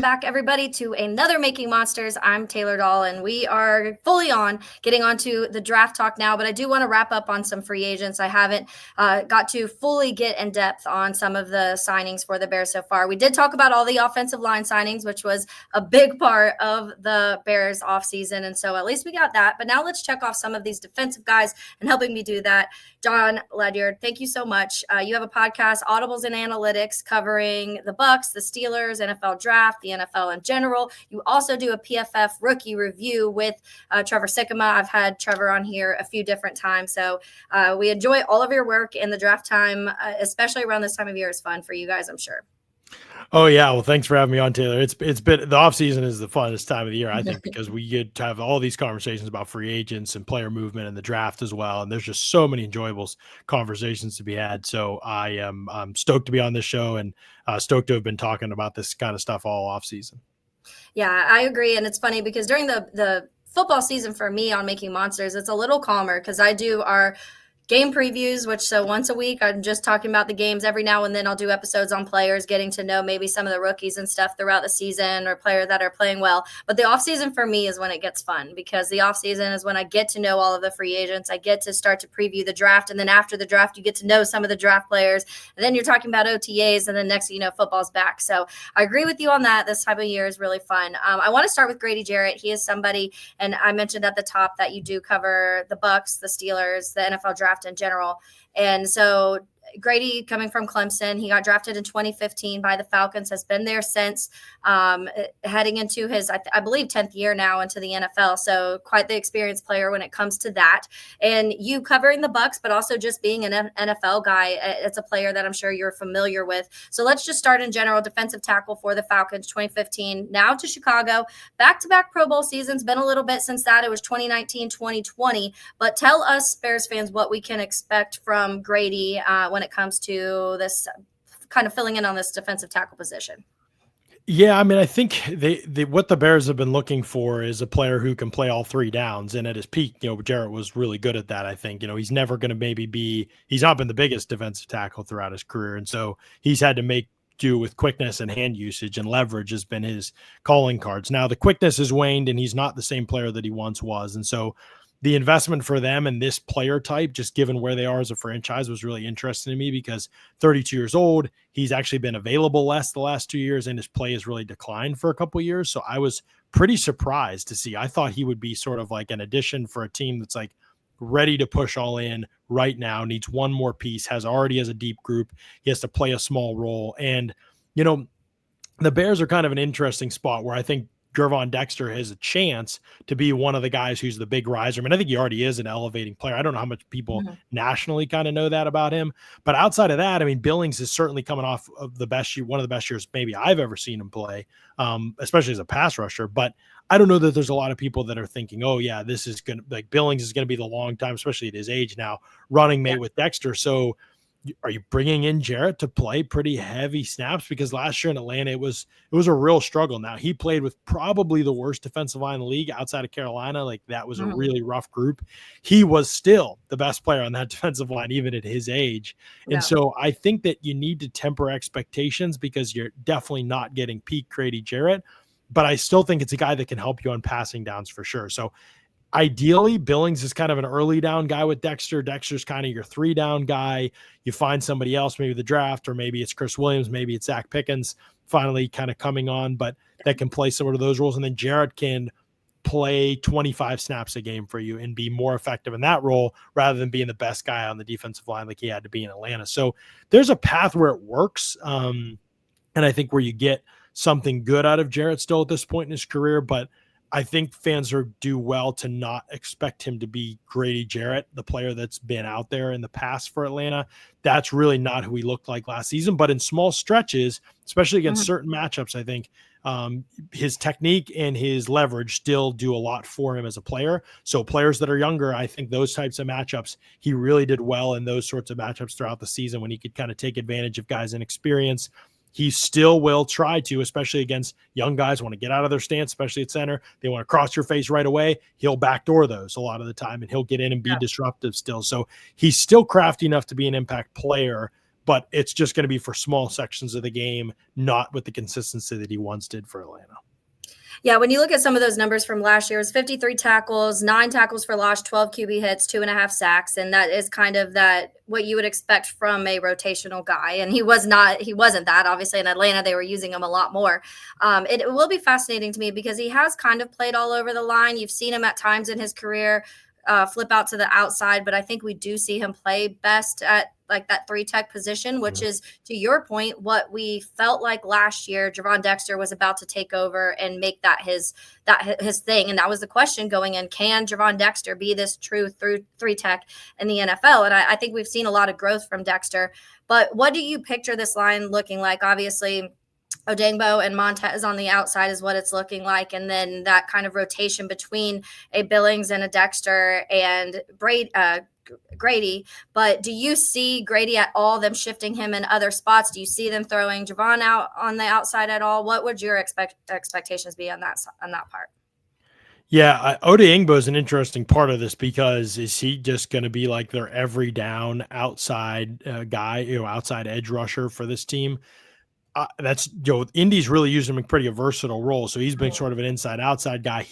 Welcome back, everybody, to another Making Monsters. I'm Taylor Dahl, and we are fully getting onto the draft talk now, but I do want to wrap up on some free agents. I haven't got to fully get in depth on some of the signings for the Bears so far. We did talk about all the offensive line signings, which was a big part of the Bears offseason, and so at least we got that. But now let's check off some of these defensive guys, and helping me do that, Jon Ledyard, thank you so much. You have a podcast, Audibles and Analytics, covering the Bucs, the Steelers, NFL draft, the NFL in general. You also do a PFF rookie review with Trevor Sikkema. I've had Trevor on here a few different times. So we enjoy all of your work, in the draft time, especially around this time of year, is fun for you guys, I'm sure. Oh yeah, well, thanks for having me on, Taylor. It's been, the off season is the funnest time of the year, I think, because we get to have all these conversations about free agents and player movement and the draft as well. And there's just so many enjoyable conversations to be had. So I'm stoked to be on this show, and stoked to have been talking about this kind of stuff all off season. Yeah, I agree, and it's funny because during the football season for me on Making Monsters, it's a little calmer because I do our game previews, so once a week, I'm just talking about the games. Every now and then I'll do episodes on players, getting to know maybe some of the rookies and stuff throughout the season, or players that are playing well. But the offseason for me is when it gets fun, because the offseason is when I get to know all of the free agents. I get to start to preview the draft. And then after the draft, you get to know some of the draft players. And then you're talking about OTAs. And then next thing you know, football's back. So I agree with you on that. This time of year is really fun. I want to start with Grady Jarrett. He is somebody, and I mentioned at the top that you do cover the Bucs, the Steelers, the NFL draft in general. And so Grady, coming from Clemson, he got drafted in 2015 by the Falcons, has been there since, heading into his, I believe, 10th year now into the NFL. So quite the experienced player when it comes to that. And you covering the Bucs, but also just being an NFL guy, it's a player that I'm sure you're familiar with. So let's just start in general. Defensive tackle for the Falcons, 2015, now to Chicago. Back-to-back Pro Bowl seasons, been a little bit since that. It was 2019, 2020. But tell us, Bears fans, what we can expect from Grady when it comes to this kind of filling in on this defensive tackle position. Yeah, I mean, I think they what the Bears have been looking for is a player who can play all three downs. And at his peak, Jarrett was really good at that. I think, he's never going to he's not been the biggest defensive tackle throughout his career. And so he's had to make do with quickness and hand usage, and leverage has been his calling cards. Now the quickness has waned, and he's not the same player that he once was. And so the investment for them and this player type, just given where they are as a franchise, was really interesting to me, because 32 years old, he's actually been available less the last 2 years, and his play has really declined for a couple of years. So I was pretty surprised to see. I thought he would be sort of like an addition for a team that's like ready to push all in right now, needs one more piece, already has a deep group. He has to play a small role. And, the Bears are kind of an interesting spot where I think Gervon Dexter has a chance to be one of the guys who's the big riser. I mean, I think he already is an elevating player. I don't know how much people nationally kind of know that about him, but outside of that, I mean, Billings is certainly coming off of one of the best years maybe I've ever seen him play, especially as a pass rusher. But I don't know that there's a lot of people that are thinking, oh yeah, this is going to, like, Billings is going to be the long time, especially at his age now, running mate with Dexter. So are you bringing in Jarrett to play pretty heavy snaps? Because last year in Atlanta, it was a real struggle. Now, he played with probably the worst defensive line in the league outside of Carolina. Like, that was a really rough group. He was still the best player on that defensive line, even at his age. Yeah. And so I think that you need to temper expectations, because you're definitely not getting peak Grady Jarrett, but I still think it's a guy that can help you on passing downs for sure. So ideally, Billings is kind of an early down guy with Dexter. Dexter's kind of your 3 down guy. You find somebody else, maybe the draft, or maybe it's Chris Williams, maybe it's Zach Pickens finally kind of coming on, but that can play some of those roles. And then Jarrett can play 25 snaps a game for you and be more effective in that role, rather than being the best guy on the defensive line like he had to be in Atlanta. So there's a path where it works. And I think where you get something good out of Jarrett still at this point in his career, but I think fans do well to not expect him to be Grady Jarrett, the player that's been out there in the past for Atlanta. That's really not who he looked like last season. But in small stretches, especially against certain matchups, I think his technique and his leverage still do a lot for him as a player. So players that are younger, I think those types of matchups, he really did well in those sorts of matchups throughout the season, when he could kind of take advantage of guys' inexperience. He still will try to, especially against young guys who want to get out of their stance, especially at center. They want to cross your face right away. He'll backdoor those a lot of the time, and he'll get in and be disruptive still. So he's still crafty enough to be an impact player, but it's just going to be for small sections of the game, not with the consistency that he once did for Atlanta. Yeah, when you look at some of those numbers from last year, it was 53 tackles, 9 tackles for loss, 12 QB hits, 2.5 sacks. And that is kind of that what you would expect from a rotational guy. And he wasn't that. Obviously, in Atlanta, they were using him a lot more. It will be fascinating to me because he has kind of played all over the line. You've seen him at times in his career flip out to the outside, but I think we do see him play best at like that 3-tech position, which is, to your point, what we felt like last year. Javon Dexter was about to take over and make that his thing, and that was the question going in: can Javon Dexter be this true through 3-tech in the NFL? And I think we've seen a lot of growth from Dexter. But what do you picture this line looking like? Obviously, Odeyingbo and Montez on the outside is what it's looking like. And then that kind of rotation between a Billings and a Dexter and Grady. But do you see Grady at all, them shifting him in other spots? Do you see them throwing Javon out on the outside at all? What would your expectations be on that part? Yeah, Odeyingbo is an interesting part of this because is he just going to be like their every down outside guy, outside edge rusher for this team? That's Indy's really used him in pretty a versatile role. So he's been sort of an inside outside guy.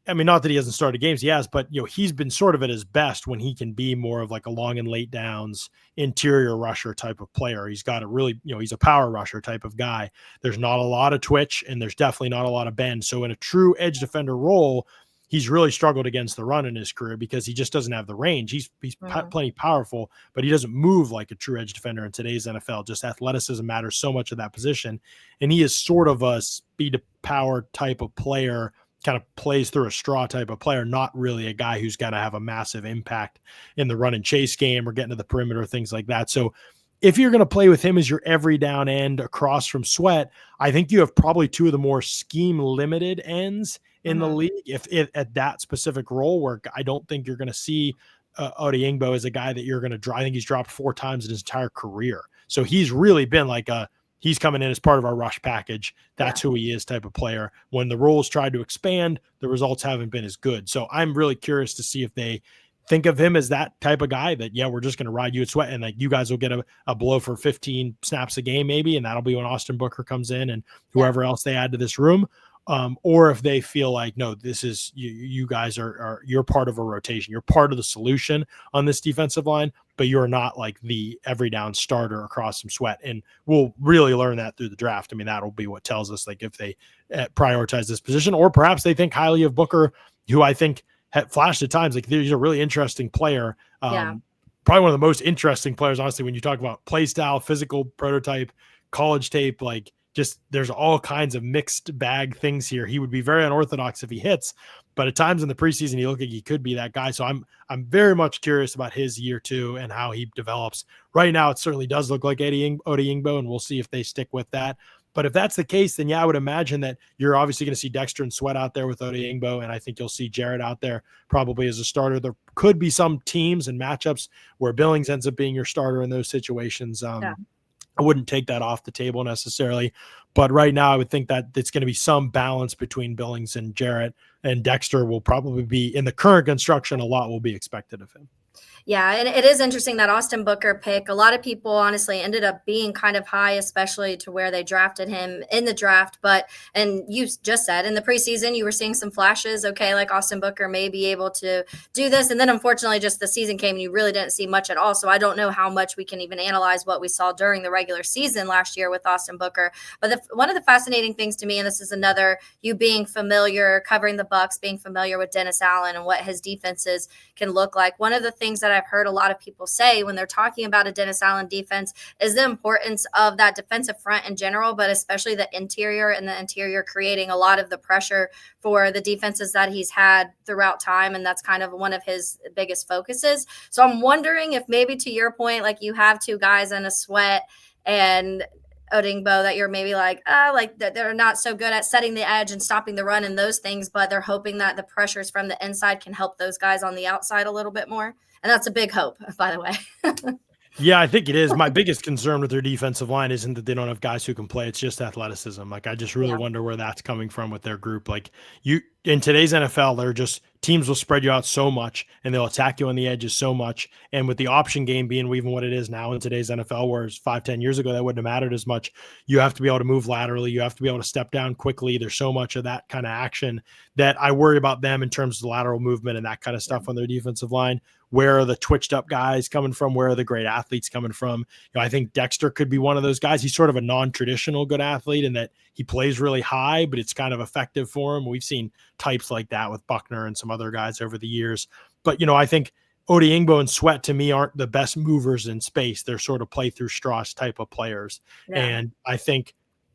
Not that he hasn't started games, he has, but he's been sort of at his best when he can be more of like a long and late downs interior rusher type of player. He's got a really, he's a power rusher type of guy. There's not a lot of twitch and there's definitely not a lot of bend. So in a true edge defender role, he's really struggled against the run in his career because he just doesn't have the range. He's plenty powerful, but he doesn't move like a true edge defender in today's NFL. Just athleticism matters so much of that position. And he is sort of a speed to power type of player, kind of plays through a straw type of player, not really a guy who's going to have a massive impact in the run and chase game or getting to the perimeter, things like that. So if you're going to play with him as your every down end across from Sweat, I think you have probably two of the more scheme limited ends in the league if at that specific role, where I don't think you're going to see Odeyingbo as a guy that you're going to draw. I think he's dropped 4 times in his entire career. So he's really been like he's coming in as part of our rush package. That's who he is type of player. When the roles tried to expand, the results haven't been as good. So I'm really curious to see if they think of him as that type of guy that, we're just going to ride you at Sweat and like you guys will get a blow for 15 snaps a game maybe. And that'll be when Austin Booker comes in and whoever else they add to this room. Or if they feel like, no, this is you guys you're part of a rotation. You're part of the solution on this defensive line, but you're not like the every down starter across some Sweat. And we'll really learn that through the draft. I mean, that'll be what tells us like if they prioritize this position, or perhaps they think highly of Booker, who I think had flashed at times. Like he's a really interesting player. Probably one of the most interesting players, honestly, when you talk about play style, physical prototype, college tape, like just there's all kinds of mixed bag things here. He would be very unorthodox if he hits, but at times in the preseason, he looked like he could be that guy. So I'm very much curious about his year 2 and how he develops. Right now, it certainly does look like Odeyingbo, and we'll see if they stick with that. But if that's the case, then I would imagine that you're obviously going to see Dexter and Sweat out there with Odeyingbo, and I think you'll see Jarrett out there probably as a starter. There could be some teams and matchups where Billings ends up being your starter in those situations. I wouldn't take that off the table necessarily, but right now I would think that it's going to be some balance between Billings and Jarrett, and Dexter will probably be in the current construction. A lot will be expected of him. Yeah, and it is interesting that Austin Booker pick. A lot of people honestly ended up being kind of high, especially to where they drafted him in the draft. And you just said in the preseason, you were seeing some flashes, okay, like Austin Booker may be able to do this. And then unfortunately, just the season came and you really didn't see much at all. So I don't know how much we can even analyze what we saw during the regular season last year with Austin Booker. But one of the fascinating things to me, and this is another, you being familiar, covering the Bucs, being familiar with Dennis Allen and what his defenses can look like. One of the things that I've heard a lot of people say when they're talking about a Dennis Allen defense is the importance of that defensive front in general, but especially the interior, and the interior creating a lot of the pressure for the defenses that he's had throughout time. And that's kind of one of his biggest focuses. So I'm wondering if maybe to your point, like you have 2 guys in a Sweat and Odeyingbo that you're maybe like they're not so good at setting the edge and stopping the run and those things, but they're hoping that the pressures from the inside can help those guys on the outside a little bit more. And that's a big hope, by the way. Yeah, I think it is. My biggest concern with their defensive line isn't that they don't have guys who can play. It's just athleticism. Like, I just really wonder where that's coming from with their group. Like, in today's NFL, there are just teams will spread you out so much and they'll attack you on the edges so much. And with the option game being even what it is now in today's NFL, whereas 5-10 years ago, that wouldn't have mattered as much. You have to be able to move laterally. You have to be able to step down quickly. There's so much of that kind of action that I worry about them in terms of the lateral movement and that kind of stuff on their defensive line. Where are the twitched up guys coming from? Where are the great athletes coming from? I think Dexter could be one of those guys. He's sort of a non-traditional good athlete in that he plays really high, but it's kind of effective for him. We've seen types like that with Buckner and some other guys over the years. But, I think Odeyingbo and Sweat to me aren't the best movers in space. They're sort of play through Strauss type of players. Yeah. And I think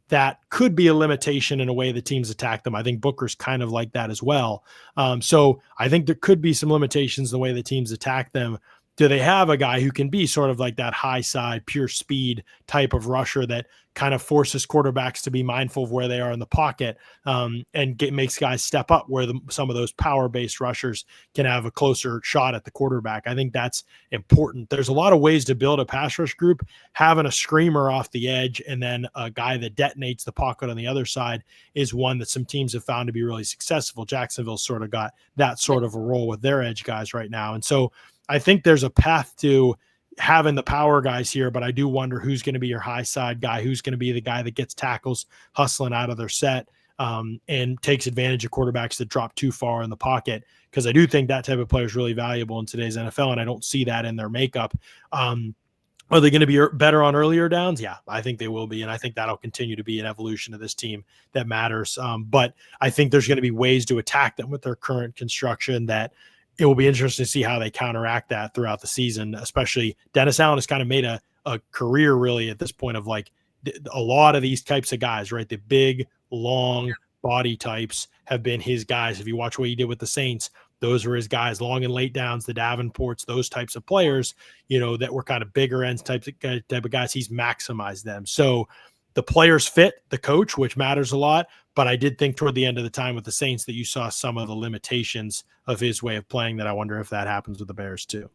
that could be a limitation in a way the teams attack them. I think Booker's kind of like that as well. So I think there could be some limitations in the way the teams attack them. Do they have a guy who can be sort of like that high side, pure speed type of rusher that kind of forces quarterbacks to be mindful of where they are in the pocket and makes guys step up where some of those power-based rushers can have a closer shot at the quarterback? I think that's important. There's a lot of ways to build a pass rush group. Having a screamer off the edge and then a guy that detonates the pocket on the other side is one that some teams have found to be really successful. Jacksonville's sort of got that sort of a role with their edge guys right now. And so I think there's a path to having the power guys here, but I do wonder who's going to be your high side guy, who's going to be the guy that gets tackles hustling out of their set and takes advantage of quarterbacks that drop too far in the pocket. Because I do think that type of player is really valuable in today's NFL, and I don't see that in their makeup. Are they going to be better on earlier downs? Yeah, I think they will be. And I think that'll continue to be an evolution of this team that matters. But I think there's going to be ways to attack them with their current construction that it will be interesting to see how they counteract that throughout the season. Especially Dennis Allen has kind of made a career really at this point of like a lot of these types of guys, right? The big, long body types have been his guys. If you watch what he did with the Saints, those were his guys, long and late downs, the Davenports, those types of players, that were kind of bigger ends type of guys. He's maximized them. So the players fit the coach, which matters a lot. But I did think toward the end of the time with the Saints that you saw some of the limitations of his way of playing that I wonder if that happens with the Bears too.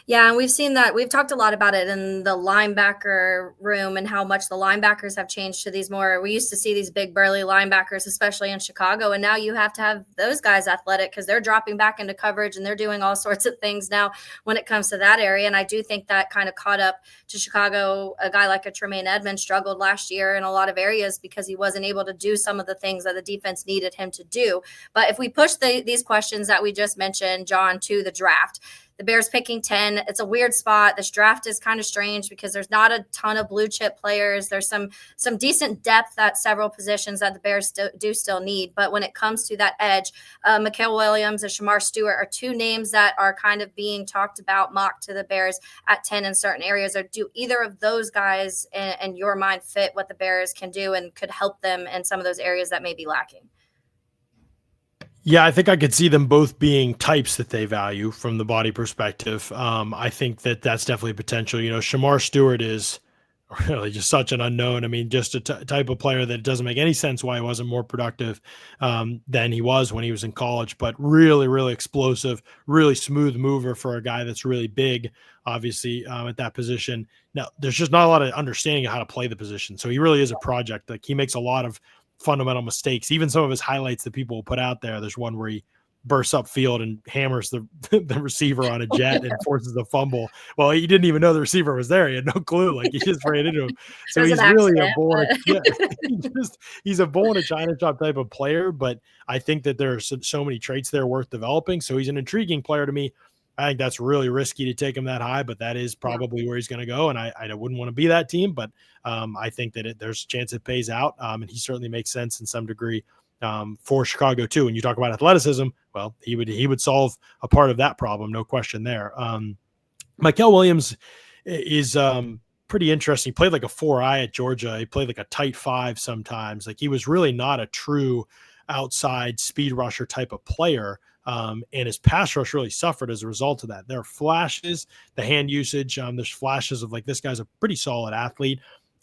Yeah, and we've seen that. We've talked a lot about it in the linebacker room and how much the linebackers have changed to these more. We used to see these big burly linebackers, especially in Chicago, and now you have to have those guys athletic because they're dropping back into coverage and they're doing all sorts of things now when it comes to that area. And I do think that kind of caught up to Chicago. A guy like a Tremaine Edmonds struggled last year in a lot of areas because he wasn't able to do some of the things that the defense needed him to do. But if we push these questions that we just mentioned, John, to the draft, the Bears picking 10. It's a weird spot. This draft is kind of strange because there's not a ton of blue chip players. There's some decent depth at several positions that the Bears do still need. But when it comes to that edge, Mikael Williams and Shamar Stewart are two names that are kind of being talked about, mocked to the Bears at 10 in certain areas. Or do either of those guys in your mind fit what the Bears can do and could help them in some of those areas that may be lacking? Yeah, I think I could see them both being types that they value from the body perspective. I think that's definitely potential. Shamar Stewart is really just such an unknown. I mean, just a type of player that it doesn't make any sense why he wasn't more productive than he was when he was in college, but really, really explosive, really smooth mover for a guy that's really big, obviously, at that position. Now, there's just not a lot of understanding of how to play the position. So he really is a project. Like, he makes a lot of fundamental mistakes. Even some of his highlights that people will put out there's one where he bursts up field and hammers the receiver on a jet and forces a fumble. Well, he didn't even know the receiver was there. He had no clue. Like, he just ran into him. So he's really a bull. He's a bull in a china shop type of player. But I think that there are so many traits there worth developing. So he's an intriguing player to me. I think that's really risky to take him that high, but that is probably where he's going to go. And I wouldn't want to be that team, but I think that there's a chance it pays out. And he certainly makes sense in some degree for Chicago too. When you talk about athleticism, well, he would solve a part of that problem. No question there. Mikael Williams is pretty interesting. He played like a 4-eye at Georgia. He played like a tight 5 sometimes. Like, he was really not a true outside speed rusher type of player. And his pass rush really suffered as a result of that. There are flashes, the hand usage. There's flashes of like, this guy's a pretty solid athlete.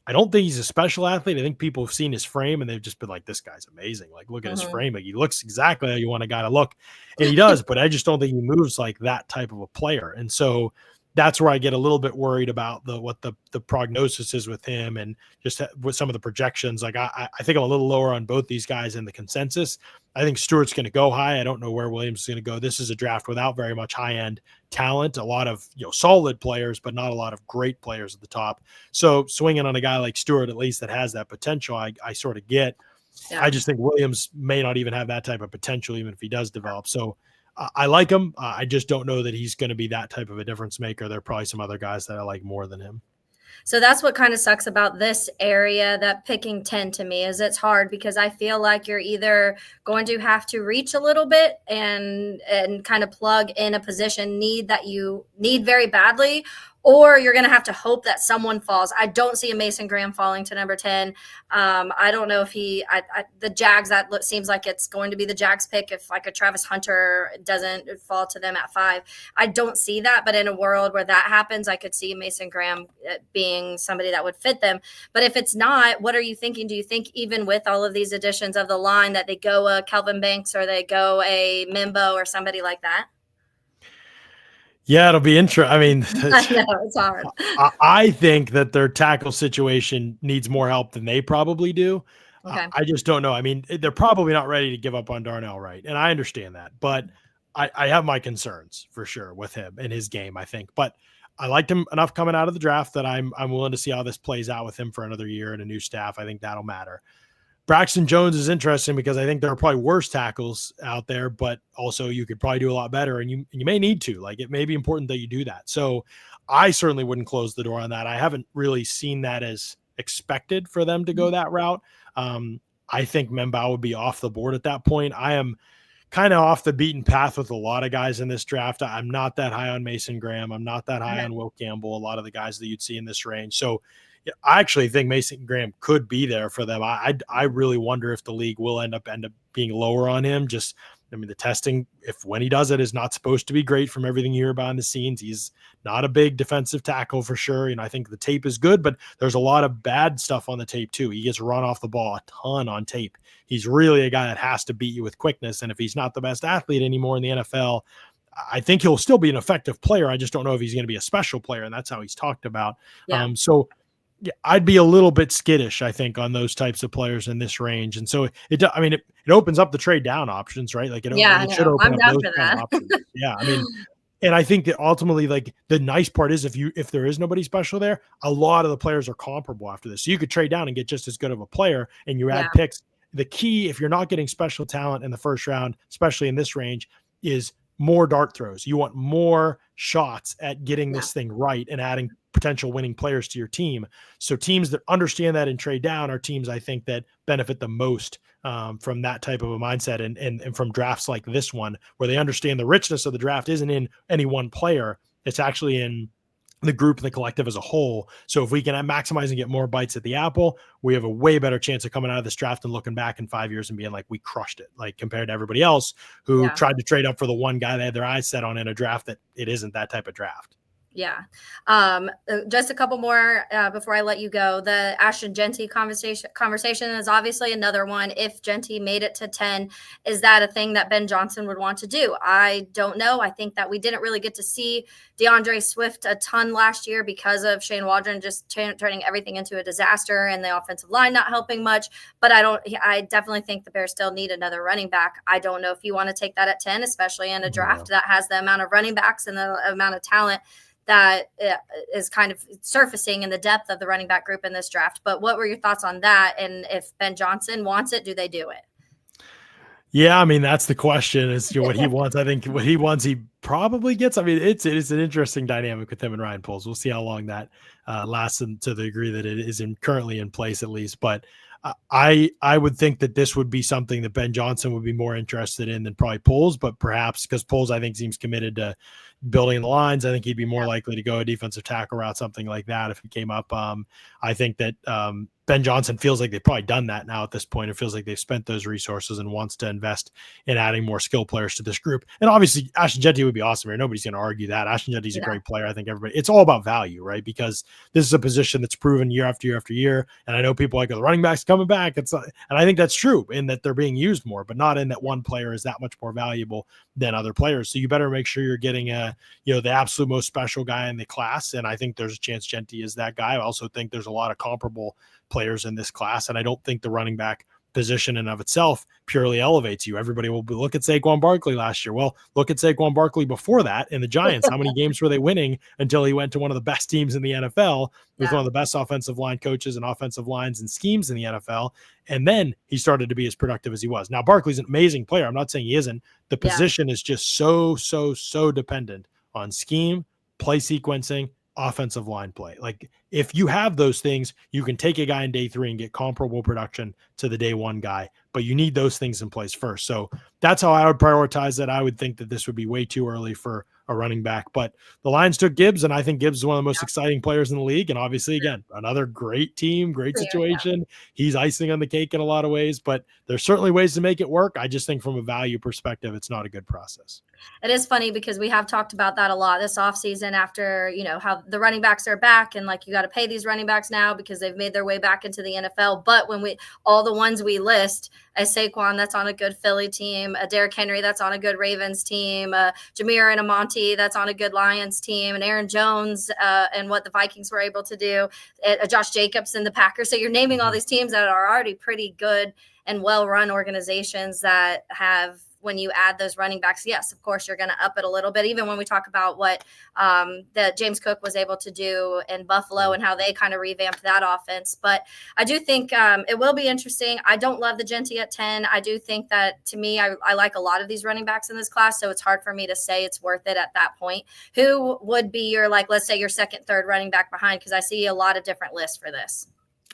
I don't think he's a special athlete. I think people have seen his frame and they've just been like, this guy's amazing. Like, look at his frame. Like, he looks exactly how you want a guy to look. And he does, but I just don't think he moves like that type of a player. And so that's where I get a little bit worried about what the prognosis is with him, and just with some of the projections. Like I think I'm a little lower on both these guys in the consensus. I think Stewart's going to go high. I don't know where Williams is going to go. This is a draft without very much high end talent, a lot of solid players, but not a lot of great players at the top. So swinging on a guy like Stewart, at least that has that potential, I sort of get. Yeah. I just think Williams may not even have that type of potential, even if he does develop. So I like him. I just don't know that he's going to be that type of a difference maker. There are probably some other guys that I like more than him. So that's what kind of sucks about this area, that picking 10 to me, is it's hard because I feel like you're either going to have to reach a little bit and kind of plug in a position need that you need very badly, or you're going to have to hope that someone falls. I don't see a Mason Graham falling to number 10. I don't know if the Jags, seems like it's going to be the Jags pick if like a Travis Hunter doesn't fall to them at 5. I don't see that, but in a world where that happens, I could see Mason Graham being somebody that would fit them. But if it's not, what are you thinking? Do you think even with all of these additions of the line that they go a Kelvin Banks or they go a Mimbo or somebody like that? Yeah, it'll be interesting. I mean, I know, it's hard. I think that their tackle situation needs more help than they probably do. Okay. I just don't know. I mean, they're probably not ready to give up on Darnell Wright, and I understand that. But I have my concerns for sure with him and his game, I think. But I liked him enough coming out of the draft that I'm willing to see how this plays out with him for another year and a new staff. I think that'll matter. Braxton Jones is interesting because I think there are probably worse tackles out there, but also you could probably do a lot better, and you may need to. Like, it may be important that you do that. So I certainly wouldn't close the door on that. I haven't really seen that as expected for them to go that route. I think Membao would be off the board at that point. I am kind of off the beaten path with a lot of guys in this draft. I'm not that high on Mason Graham. I'm not that high on Will Campbell, a lot of the guys that you'd see in this range. So I actually think Mason Graham could be there for them. I really wonder if the league will end up being lower on him. Just, I mean, the testing, when he does it, is not supposed to be great from everything you hear behind the scenes. He's not a big defensive tackle for sure. I think the tape is good, but there's a lot of bad stuff on the tape too. He gets run off the ball a ton on tape. He's really a guy that has to beat you with quickness. And if he's not the best athlete anymore in the NFL, I think he'll still be an effective player. I just don't know if he's going to be a special player, and that's how he's talked about. Yeah. Yeah, I'd be a little bit skittish, I think, on those types of players in this range. And so it opens up the trade down options, right? Like it should open up those kind of options. Yeah. I mean, and I think that ultimately, like, the nice part is if there is nobody special there, a lot of the players are comparable after this. So you could trade down and get just as good of a player, and you add picks. The key, if you're not getting special talent in the first round, especially in this range, is more dart throws. You want more shots at getting this thing right and adding potential winning players to your team. So teams that understand that and trade down are teams, I think, that benefit the most from that type of a mindset and from drafts like this one, where they understand the richness of the draft isn't in any one player. It's actually in the group and the collective as a whole. So if we can maximize and get more bites at the apple, we have a way better chance of coming out of this draft and looking back in 5 years and being like, we crushed it, like compared to everybody else who tried to trade up for the one guy they had their eyes set on in a draft that it isn't that type of draft. Yeah. Just a couple more before I let you go. The Ashton Genty conversation is obviously another one. If Genty made it to 10, is that a thing that Ben Johnson would want to do? I don't know. I think that we didn't really get to see DeAndre Swift a ton last year because of Shane Waldron just turning everything into a disaster and the offensive line not helping much. But I definitely think the Bears still need another running back. I don't know if you want to take that at 10, especially in a draft that has the amount of running backs and the amount of talent that is kind of surfacing in the depth of the running back group in this draft. But what were your thoughts on that? And if Ben Johnson wants it, do they do it? Yeah, I mean, that's the question, is what he wants. I think what he wants, he probably gets. I mean, it's an interesting dynamic with him and Ryan Poles. We'll see how long that lasts, to the degree that it is currently in place, at least. But I would think that this would be something that Ben Johnson would be more interested in than probably Poles, but perhaps because Poles, I think, seems committed to building the lines, I think he'd be more likely to go a defensive tackle route, something like that, if it came up. I think that Ben Johnson feels like they've probably done that now at this point. It feels like they've spent those resources and wants to invest in adding more skill players to this group. And obviously, Ashton Jeanty would be awesome here. Nobody's going to argue that. Ashton Jeanty's a great player. I think it's all about value, right? Because this is a position that's proven year after year after year. And I know people like, the running backs coming back. And I think that's true in that they're being used more, but not in that one player is that much more valuable than other players. So you better make sure you're getting the absolute most special guy in the class. And I think there's a chance Jeanty is that guy. I also think there's a lot of comparable players in this class. And I don't think the running back position in of itself purely elevates you. Everybody will look at Saquon Barkley last year. Well, look at Saquon Barkley before that in the Giants. How many games were they winning until he went to one of the best teams in the NFL with one of the best offensive line coaches and offensive lines and schemes in the NFL? And then he started to be as productive as he was. Now, Barkley's an amazing player. I'm not saying he isn't. The position is just so dependent on scheme, play sequencing, offensive line play. Like if you have those things, you can take a guy in day 3 and get comparable production to the day 1 guy, but you need those things in place first. So that's how I would prioritize that. I would think that this would be way too early for a running back, but the Lions took Gibbs, and I think Gibbs is one of the most exciting players in the league. And obviously, again, another great team, great situation. He's icing on the cake in a lot of ways, but there's certainly ways to make it work. I just think from a value perspective, it's not a good process. It is funny because we have talked about that a lot this offseason after, how the running backs are back and like you got to pay these running backs now because they've made their way back into the NFL. But when all the ones we list, a Saquon that's on a good Philly team, a Derrick Henry that's on a good Ravens team, Jameer and Amonte that's on a good Lions team, and Aaron Jones and what the Vikings were able to do, Josh Jacobs and the Packers. So you're naming all these teams that are already pretty good and well-run organizations that have, when you add those running backs, yes, of course, you're going to up it a little bit. Even when we talk about what that James Cook was able to do in Buffalo and how they kind of revamped that offense. But I do think it will be interesting. I don't love the Jeanty at 10. I do think that, to me, I like a lot of these running backs in this class, so it's hard for me to say it's worth it at that point. Who would be your, let's say your second, third running back behind? Because I see a lot of different lists for this.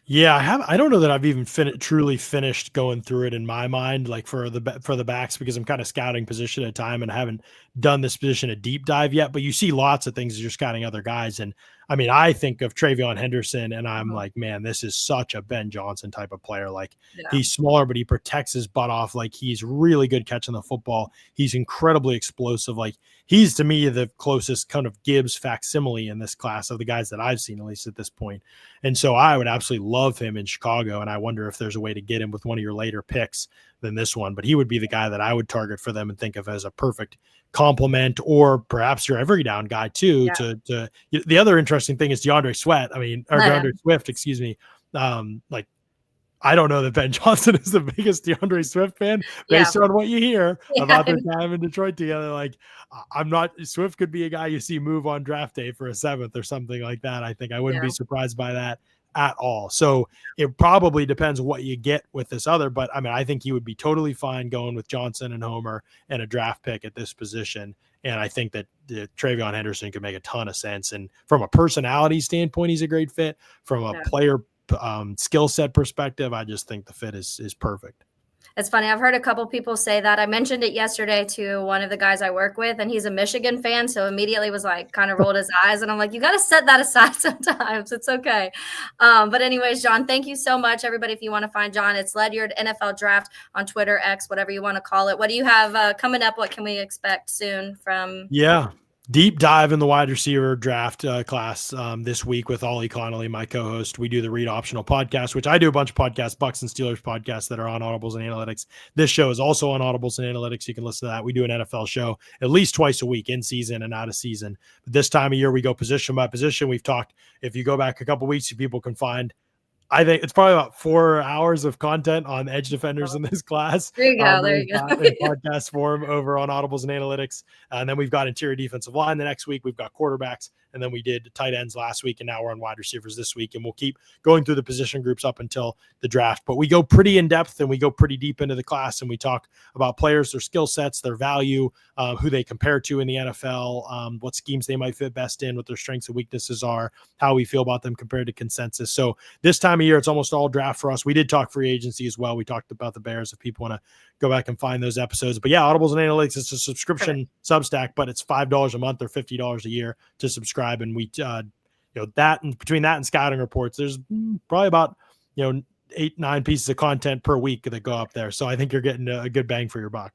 Yeah, I don't know that I've even truly finished going through it in my mind, like for the backs, because I'm kind of scouting position at a time and I haven't done this position a deep dive yet. But you see lots of things as you're scouting other guys, and I mean, I think of Travion Henderson, and I'm like, man, this is such a Ben Johnson type of player. Like he's smaller, but he protects his butt off. Like he's really good catching the football. He's incredibly explosive. Like he's, to me, the closest kind of Gibbs facsimile in this class of the guys that I've seen, at least at this point. And so I would absolutely love him in Chicago. And I wonder if there's a way to get him with one of your later picks than this one, but he would be the guy that I would target for them and think of as a perfect complement, or perhaps your every down guy too. To the other interesting thing is DeAndre Swift, excuse me. Like, I don't know that Ben Johnson is the biggest DeAndre Swift fan based on what you hear about their time in Detroit together. Like, I'm not, Swift could be a guy you see move on draft day for a 7th or something like that. I think I wouldn't be surprised by that at all. So it probably depends what you get with this other, but I mean, I think he would be totally fine going with Johnson and Homer and a draft pick at this position. And I think that Travion Henderson could make a ton of sense. And from a personality standpoint, he's a great fit. From a player skill set perspective, I just think the fit is perfect. It's funny. I've heard a couple people say that. I mentioned it yesterday to one of the guys I work with, and he's a Michigan fan. So immediately was like, kind of rolled his eyes. And I'm like, you got to set that aside sometimes. It's okay. But anyways, Jon, thank you so much. Everybody, if you want to find Jon, it's Ledyard NFL Draft on Twitter, X, whatever you want to call it. What do you have coming up? What can we expect soon from? Yeah. Deep dive in the wide receiver draft class this week with Ollie Connolly, my co-host. We do the Read Optional podcast, which I do a bunch of podcasts, Bucks and Steelers podcasts that are on Audibles and Analytics. This show is also on Audibles and Analytics. You can listen to that. We do an NFL show at least twice a week, in season and out of season. But this time of year, we go position by position. We've talked, if you go back a couple weeks, people can find, I think it's probably about 4 hours of content on edge defenders in this class. There you go. There you go. In podcast form over on Audibles and Analytics. And then we've got interior defensive line the next week. We've got quarterbacks. And then we did tight ends last week. And now we're on wide receivers this week. And we'll keep going through the position groups up until the draft. But we go pretty in depth and we go pretty deep into the class. And we talk about players, their skill sets, their value, who they compare to in the NFL, what schemes they might fit best in, what their strengths and weaknesses are, how we feel about them compared to consensus. So this time of year, it's almost all draft for us. We did talk free agency as well. We talked about the Bears if people want to go back and find those episodes. But yeah, Audibles and Analytics, it's a subscription Substack, but it's $5 a month or $50 a year to subscribe. And we, that and between that and scouting reports, there's probably about 8, 9 pieces of content per week that go up there. So I think you're getting a good bang for your buck.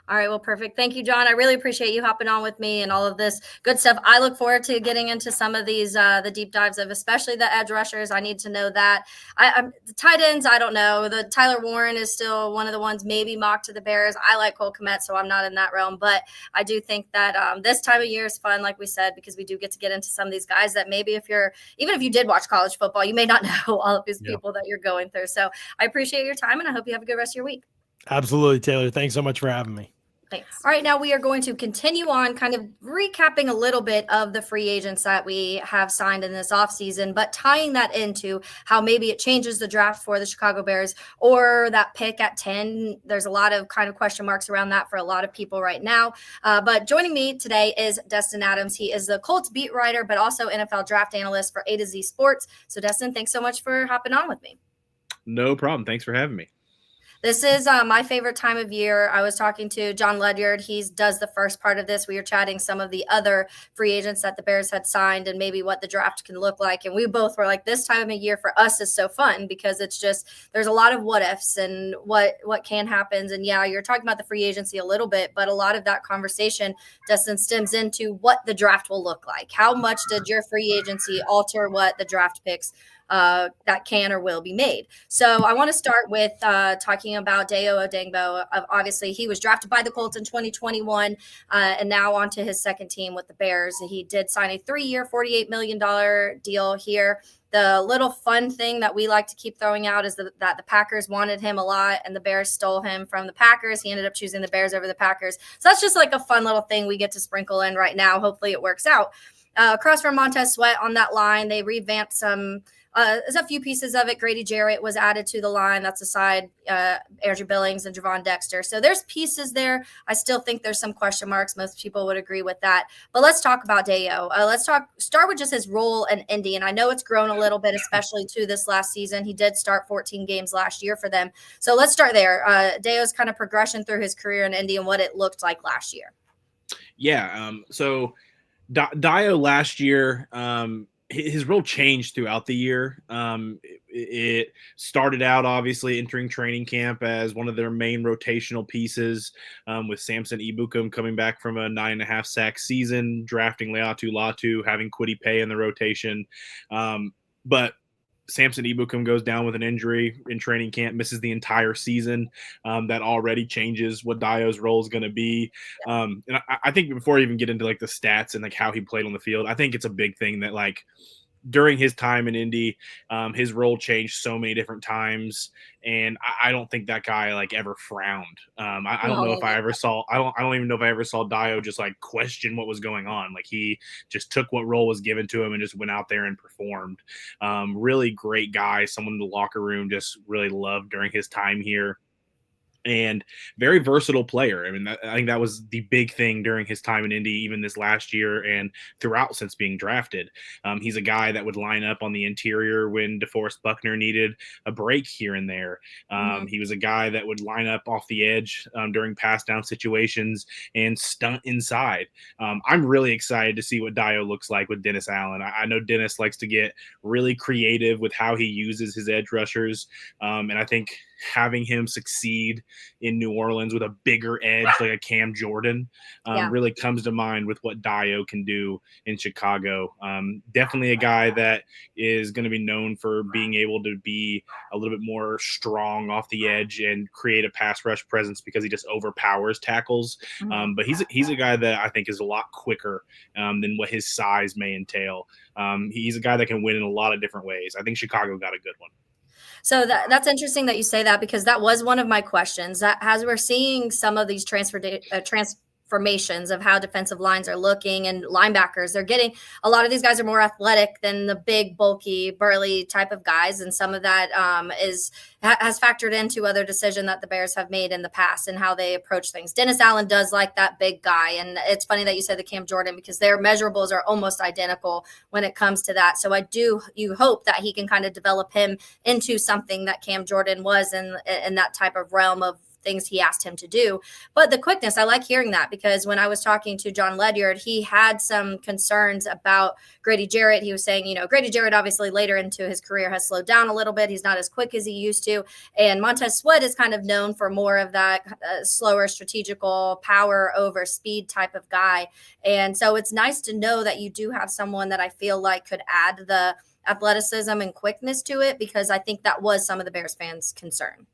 All right. Well, perfect. Thank you, Jon. I really appreciate you hopping on with me and all of this good stuff. I look forward to getting into some of these, the deep dives of especially the edge rushers. I need to know that. The tight ends, I don't know. The Tyler Warren is still one of the ones maybe mocked to the Bears. I like Cole Kmet, so I'm not in that realm. But I do think that this time of year is fun, like we said, because we do get to get into some of these guys that maybe even if you did watch college football, you may not know all of these people that you're going through. So I appreciate your time, and I hope you have a good rest of your week. Absolutely, Taylor. Thanks so much for having me. Thanks. All right, now we are going to continue on kind of recapping a little bit of the free agents that we have signed in this offseason, but tying that into how maybe it changes the draft for the Chicago Bears or that pick at 10. There's a lot of kind of question marks around that for a lot of people right now. But joining me today is Destin Adams. He is the Colts beat writer, but also NFL draft analyst for A to Z Sports. So Destin, thanks so much for hopping on with me. No problem. Thanks for having me. This is my favorite time of year. I was talking to Jon Ledyard. He does the first part of this. We were chatting some of the other free agents that the Bears had signed and maybe what the draft can look like. And we both were like, this time of year for us is so fun because it's just, there's a lot of what ifs and what can happen. And yeah, you're talking about the free agency a little bit, but a lot of that conversation, Destin, stems into what the draft will look like. How much did your free agency alter what the draft picks that can or will be made? So I want to start with talking about Dayo Odeyingbo. Obviously, he was drafted by the Colts in 2021 and now on to his second team with the Bears. He did sign a 3-year, $48 million deal here. The little fun thing that we like to keep throwing out is that the Packers wanted him a lot and the Bears stole him from the Packers. He ended up choosing the Bears over the Packers. So that's just like a fun little thing we get to sprinkle in right now. Hopefully it works out. Across from Montez Sweat on that line, they revamped there's a few pieces of it. Grady Jarrett was added to the line. That's aside Andrew Billings and Javon Dexter. So there's pieces there. I still think there's some question marks. Most people would agree with that. But let's talk about Dayo. Start with just his role in Indy. And I know it's grown a little bit, especially to this last season. He did start 14 games last year for them. So let's start there. Dayo's kind of progression through his career in Indy and what it looked like last year. Yeah. So Dayo last year, his role changed throughout the year. It started out obviously entering training camp as one of their main rotational pieces, with Samson Ebukam coming back from a 9.5 sack season, drafting Leatu Latu, having Kwity Paye in the rotation. But Samson Ebukam goes down with an injury in training camp, misses the entire season. That already changes what Dayo's role is going to be. And I think before I even get into like the stats and like how he played on the field, I think it's a big thing that like during his time in Indy, his role changed so many different times, and I don't think that guy like ever frowned. I don't know if I ever saw. I don't even know if I ever saw Dayo just like question what was going on. Like he just took what role was given to him and just went out there and performed. Really great guy, someone in the locker room just really loved during his time here. And very versatile player. I mean, I think that was the big thing during his time in Indy, even this last year and throughout since being drafted. He's a guy that would line up on the interior when DeForest Buckner needed a break here and there. He was a guy that would line up off the edge during pass down situations and stunt inside. I'm really excited to see what Dayo looks like with Dennis Allen. I know Dennis likes to get really creative with how he uses his edge rushers. And I think having him succeed in New Orleans with a bigger edge like a Cam Jordan really comes to mind with what Dayo can do in Chicago. Definitely a guy that is going to be known for being able to be a little bit more strong off the edge and create a pass rush presence because he just overpowers tackles. But he's a guy that I think is a lot quicker than what his size may entail. He's a guy that can win in a lot of different ways. I think Chicago got a good one. So that's interesting that you say that, because that was one of my questions. That as we're seeing some of these transformations of how defensive lines are looking and linebackers, they're getting a lot of these guys are more athletic than the big, bulky, burly type of guys, and some of that has factored into other decisions that the Bears have made in the past and how they approach things. Dennis Allen does like that big guy, and it's funny that you said the Cam Jordan because their measurables are almost identical when it comes to that. So you hope that he can kind of develop him into something that Cam Jordan was in that type of realm of things he asked him to do. But the quickness, I like hearing that, because when I was talking to Jon Ledyard, he had some concerns about Grady Jarrett. He was saying, Grady Jarrett obviously later into his career has slowed down a little bit. He's not as quick as he used to. And Montez Sweat is kind of known for more of that slower, strategical, power over speed type of guy. And so it's nice to know that you do have someone that I feel like could add the athleticism and quickness to it, because I think that was some of the Bears fans' concern.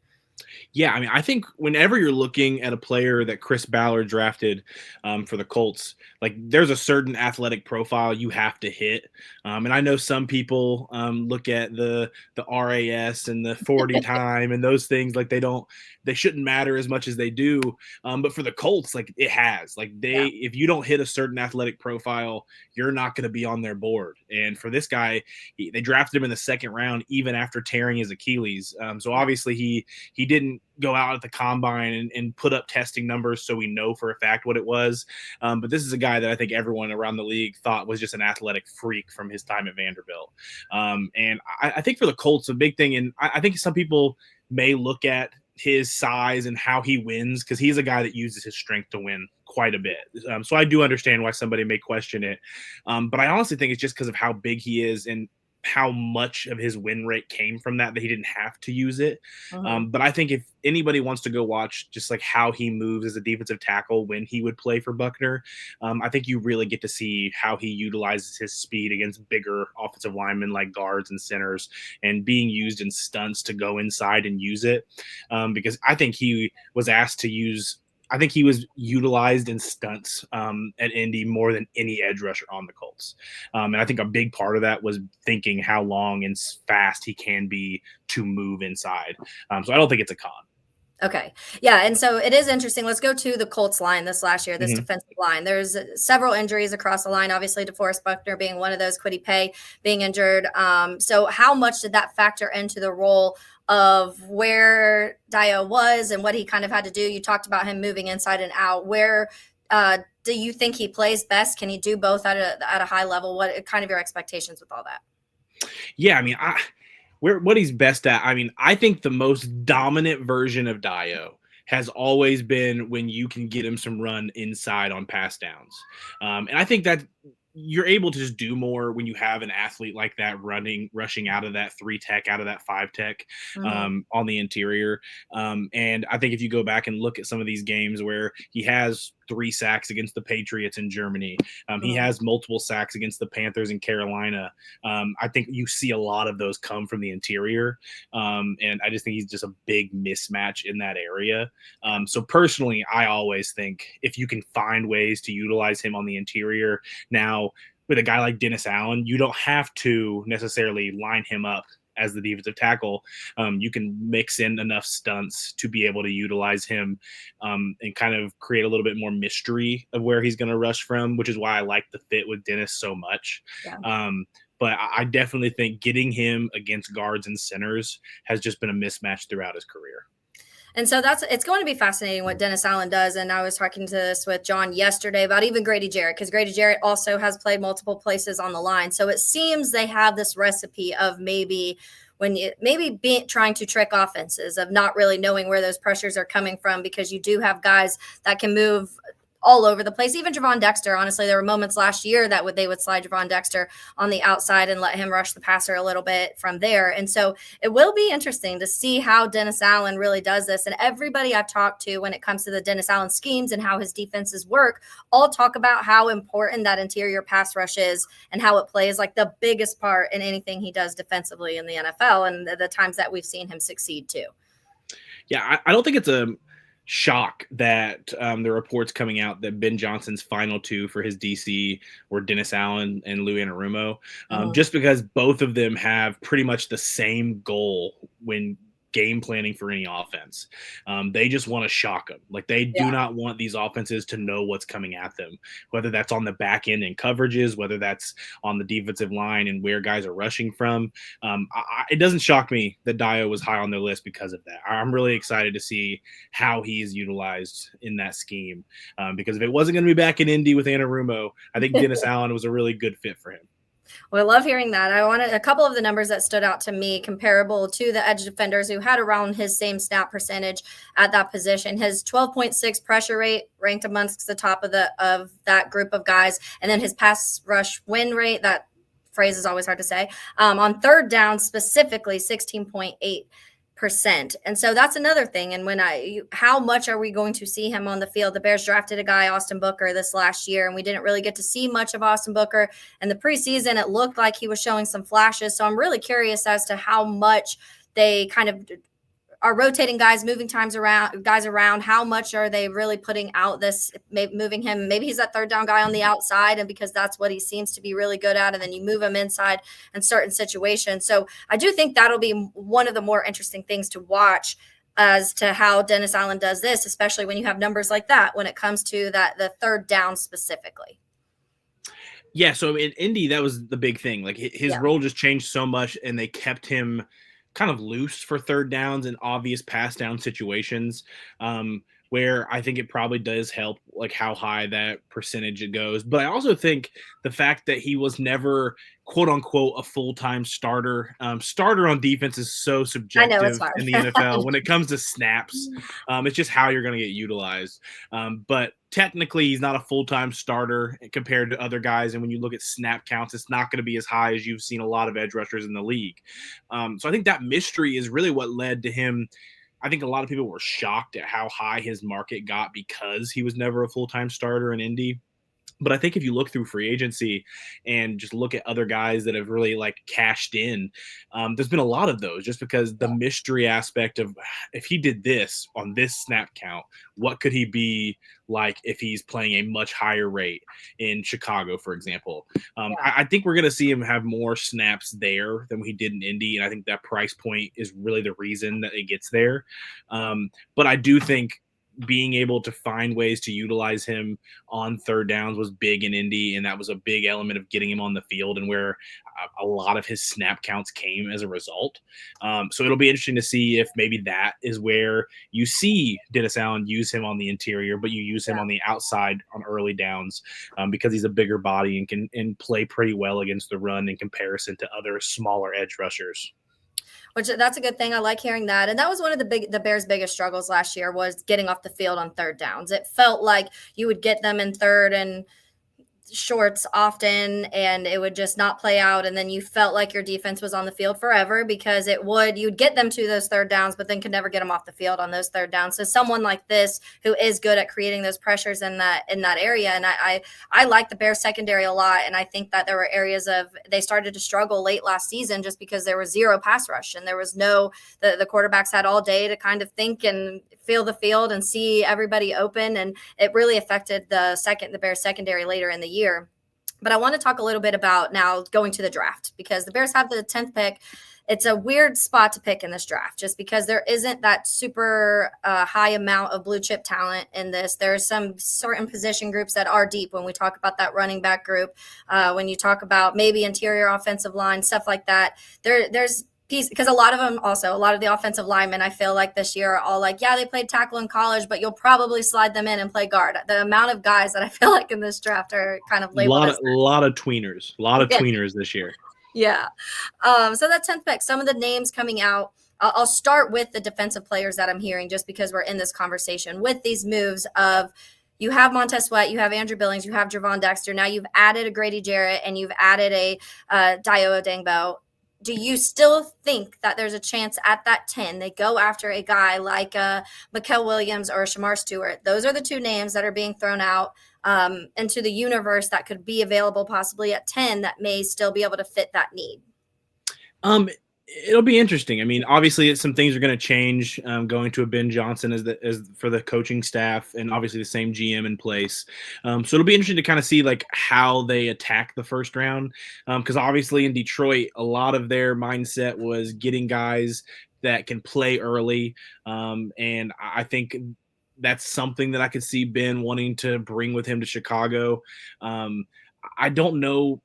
Yeah, I mean, I think whenever you're looking at a player that Chris Ballard drafted for the Colts, like there's a certain athletic profile you have to hit. And I know some people look at the RAS and the 40 time and those things like they shouldn't matter as much as they do. But for the Colts, like it has, like if you don't hit a certain athletic profile, you're not going to be on their board. And for this guy, they drafted him in the second round, even after tearing his Achilles. So obviously he didn't go out at the combine and put up testing numbers so we know for a fact what it was. But this is a guy that I think everyone around the league thought was just an athletic freak from his time at Vanderbilt. And I think for the Colts, a big thing, and I think some people may look at his size and how he wins, because he's a guy that uses his strength to win quite a bit. So I do understand why somebody may question it. But I honestly think it's just because of how big he is and how much of his win rate came from that he didn't have to use it. But I think if anybody wants to go watch just like how he moves as a defensive tackle when he would play for Buckner, I think you really get to see how he utilizes his speed against bigger offensive linemen like guards and centers, and being used in stunts to go inside and use it. Because I think he was utilized in stunts at Indy more than any edge rusher on the Colts. And I think a big part of that was thinking how long and fast he can be to move inside. So I don't think it's a con. Okay. Yeah. And so it is interesting. Let's go to the Colts line this last year, this defensive line. There's several injuries across the line, obviously DeForest Buckner being one of those, Kwity Paye being injured. So how much did that factor into the role of where Dayo was and what he kind of had to do? You talked about him moving inside and out. Where do you think he plays best? Can he do both at a high level? What kind of your expectations with all that? Yeah, I mean, what he's best at, I mean, I think the most dominant version of Dayo has always been when you can get him some run inside on pass downs. And I think that you're able to just do more when you have an athlete like that rushing out of that 3 tech, out of that 5 tech on the interior. And I think if you go back and look at some of these games where he has 3 sacks against the Patriots in Germany, he has multiple sacks against the Panthers in Carolina. I think you see a lot of those come from the interior. And I just think he's just a big mismatch in that area. So personally, I always think if you can find ways to utilize him on the interior. Now, with a guy like Dennis Allen, you don't have to necessarily line him up as the defensive tackle. You can mix in enough stunts to be able to utilize him and kind of create a little bit more mystery of where he's going to rush from, which is why I like the fit with Dennis so much. Yeah. But I definitely think getting him against guards and centers has just been a mismatch throughout his career. And so it's going to be fascinating what Dennis Allen does. And I was talking to this with John yesterday about even Grady Jarrett, because Grady Jarrett also has played multiple places on the line. So it seems they have this recipe of maybe trying to trick offenses, of not really knowing where those pressures are coming from, because you do have guys that can move all over the place. Even Javon Dexter, honestly, there were moments last year that they would slide Javon Dexter on the outside and let him rush the passer a little bit from there. And so it will be interesting to see how Dennis Allen really does this. And everybody I've talked to when it comes to the Dennis Allen schemes and how his defenses work, all talk about how important that interior pass rush is and how it plays like the biggest part in anything he does defensively in the NFL, and the times that we've seen him succeed too. Yeah, I don't think it's a shock that the reports coming out that Ben Johnson's final 2 for his DC were Dennis Allen and Lou Anarumo, just because both of them have pretty much the same goal when game planning for any offense. They just want to shock them. Like they do not want these offenses to know what's coming at them, whether that's on the back end and coverages, whether that's on the defensive line and where guys are rushing from. It doesn't shock me that Dayo was high on their list because of that. I'm really excited to see how he's utilized in that scheme, because if it wasn't going to be back in Indy with Anarumo, I think Dennis Allen was a really good fit for him. Well, I love hearing that. I wanted a couple of the numbers that stood out to me comparable to the edge defenders who had around his same snap percentage at that position. His 12.6 pressure rate ranked amongst the top of that group of guys, and then his pass rush win rate, that phrase is always hard to say, on third down specifically 16.8%. And so that's another thing. And how much are we going to see him on the field? The Bears drafted a guy, Austin Booker, this last year, and we didn't really get to see much of Austin Booker in the preseason. It looked like he was showing some flashes. So I'm really curious as to how much they kind of are rotating guys, moving guys around. How much are they really putting out this, moving him? Maybe he's that third down guy on the outside, and because that's what he seems to be really good at, and then you move him inside in certain situations. So I do think that'll be one of the more interesting things to watch as to how Dennis Allen does this, especially when you have numbers like that when it comes to the third down specifically. Yeah, so in Indy, that was the big thing. Like his role just changed so much, and they kept him kind of loose for third downs and obvious pass down situations, where I think it probably does help like how high that percentage it goes. But I also think the fact that he was never quote unquote a full-time starter. Starter on defense is so subjective in the NFL when it comes to snaps. It's just how you're going to get utilized. But technically he's not a full-time starter compared to other guys. And when you look at snap counts, it's not going to be as high as you've seen a lot of edge rushers in the league. So I think that mystery is really what led to him. I think a lot of people were shocked at how high his market got because he was never a full-time starter in Indy. But I think if you look through free agency and just look at other guys that have really like cashed in, there's been a lot of those just because the mystery aspect of if he did this on this snap count, what could he be like if he's playing a much higher rate in Chicago, for example. I think we're going to see him have more snaps there than he did in Indy. And I think that price point is really the reason that it gets there. But I do think being able to find ways to utilize him on third downs was big in Indy, and that was a big element of getting him on the field and where a lot of his snap counts came as a result. So it'll be interesting to see if maybe that is where you see Dennis Allen use him on the interior, but you use him on the outside on early downs because he's a bigger body and can play pretty well against the run in comparison to other smaller edge rushers. Which that's a good thing. I like hearing that. And that was one of the Bears' biggest struggles last year was getting off the field on third downs. It felt like you would get them in third and shorts often and it would just not play out, and then you felt like your defense was on the field forever because you'd get them to those third downs but then could never get them off the field on those third downs. So someone like this who is good at creating those pressures in that area, and I like the Bears secondary a lot, and I think that there were areas they started to struggle late last season just because there was zero pass rush and there was the quarterbacks had all day to kind of think and feel the field and see everybody open, and it really affected the Bears secondary later in the year. But I want to talk a little bit about now going to the draft because the Bears have the 10th pick. It's a weird spot to pick in this draft just because there isn't that super high amount of blue chip talent in this. There's some certain position groups that are deep when we talk about that running back group, when you talk about maybe interior offensive line, stuff like that. There's because a lot of the offensive linemen, I feel like this year are all like, yeah, they played tackle in college, but you'll probably slide them in and play guard. The amount of guys that I feel like in this draft are kind of labeled a lot of tweeners this year. Yeah. So that 10th pick, some of the names coming out, I'll start with the defensive players that I'm hearing just because we're in this conversation with these moves of you have Montez Sweat, you have Andrew Billings, you have Javon Dexter. Now you've added a Grady Jarrett and you've added a Dayo Odeyingbo. Do you still think that there's a chance at that 10 they go after a guy like Mikael Williams or Shamar Stewart? Those are the two names that are being thrown out into the universe that could be available possibly at 10 that may still be able to fit that need. It'll be interesting. I mean, obviously, some things are going to change going to a Ben Johnson as for the coaching staff, and obviously the same GM in place. So it'll be interesting to kind of see like how they attack the first round, because obviously in Detroit, a lot of their mindset was getting guys that can play early, and I think that's something that I could see Ben wanting to bring with him to Chicago. I don't know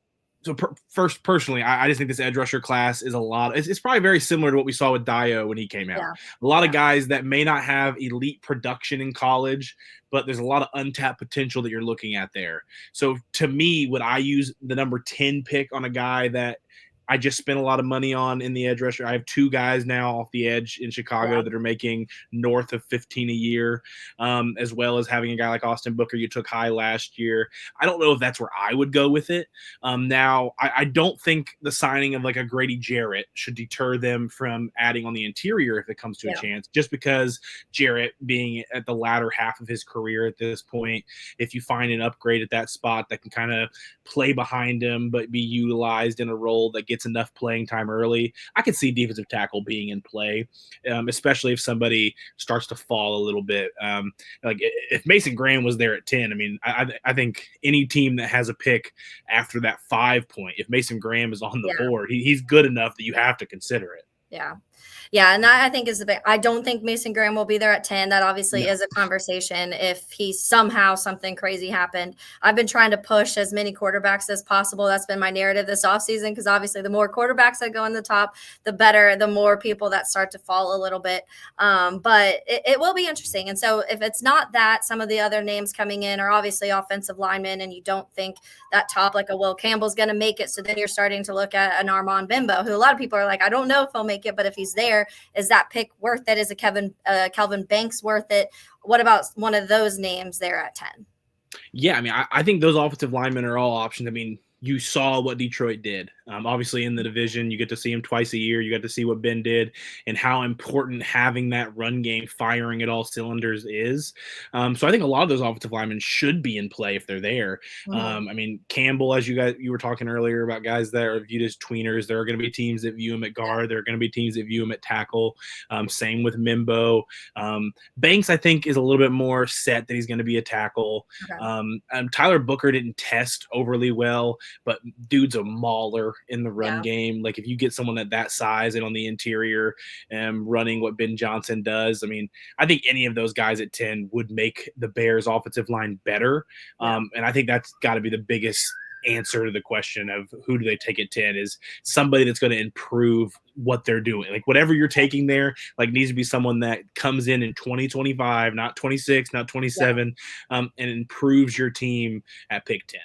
First, personally, I just think this edge rusher class is a lot. It's probably very similar to what we saw with Dayo when he came out. Yeah. A lot of guys that may not have elite production in college, but there's a lot of untapped potential that you're looking at there. So to me, would I use the number 10 pick on a guy that I just spent a lot of money on in the edge rusher? I have two guys now off the edge in Chicago that are making north of 15 a year, as well as having a guy like Austin Booker you took high last year. I don't know if that's where I would go with it. Now, I don't think the signing of like a Grady Jarrett should deter them from adding on the interior if it comes to a chance, just because Jarrett being at the latter half of his career at this point, if you find an upgrade at that spot that can kind of play behind him but be utilized in a role that gets enough playing time early, I could see defensive tackle being in play, especially if somebody starts to fall a little bit. Like if Mason Graham was there at 10, I mean, I think any team that has a pick after that 5 point, if Mason Graham is on the board, he's good enough that you have to consider it. Yeah. Yeah. And that I think is the big, I don't think Mason Graham will be there at 10. That obviously is a conversation if he somehow something crazy happened. I've been trying to push as many quarterbacks as possible. That's been my narrative this offseason, because obviously the more quarterbacks that go in the top, the better, the more people that start to fall a little bit. But it will be interesting. And so if it's not that, some of the other names coming in are obviously offensive linemen, and you don't think that top, like a Will Campbell's going to make it. So then you're starting to look at an Armand Bimbo, who a lot of people are like, I don't know if he'll make it, but if he's there, is that pick worth it? Is a Kelvin Banks worth it? What about one of those names there at 10? Yeah, I mean, I think those offensive linemen are all options. I mean, you saw what Detroit did. Obviously, in the division, you get to see him twice a year. You got to see what Ben did and how important having that run game firing at all cylinders is. So I think a lot of those offensive linemen should be in play if they're there. I mean, Campbell, as you were talking earlier about guys that are viewed as tweeners, there are going to be teams that view him at guard. There are going to be teams that view him at tackle. Same with Mimbo. Banks, I think, is a little bit more set that he's going to be a tackle. Tyler Booker didn't test overly well, but dude's a mauler in the run game. Like if you get someone at that size and on the interior running what Ben Johnson does, I mean, I think any of those guys at 10 would make the Bears offensive line better. And I think that's got to be the biggest answer to the question of who do they take at 10 is somebody that's going to improve what they're doing. Like whatever you're taking there, like needs to be someone that comes in 2025, not 26, not 27, and improves your team at pick 10.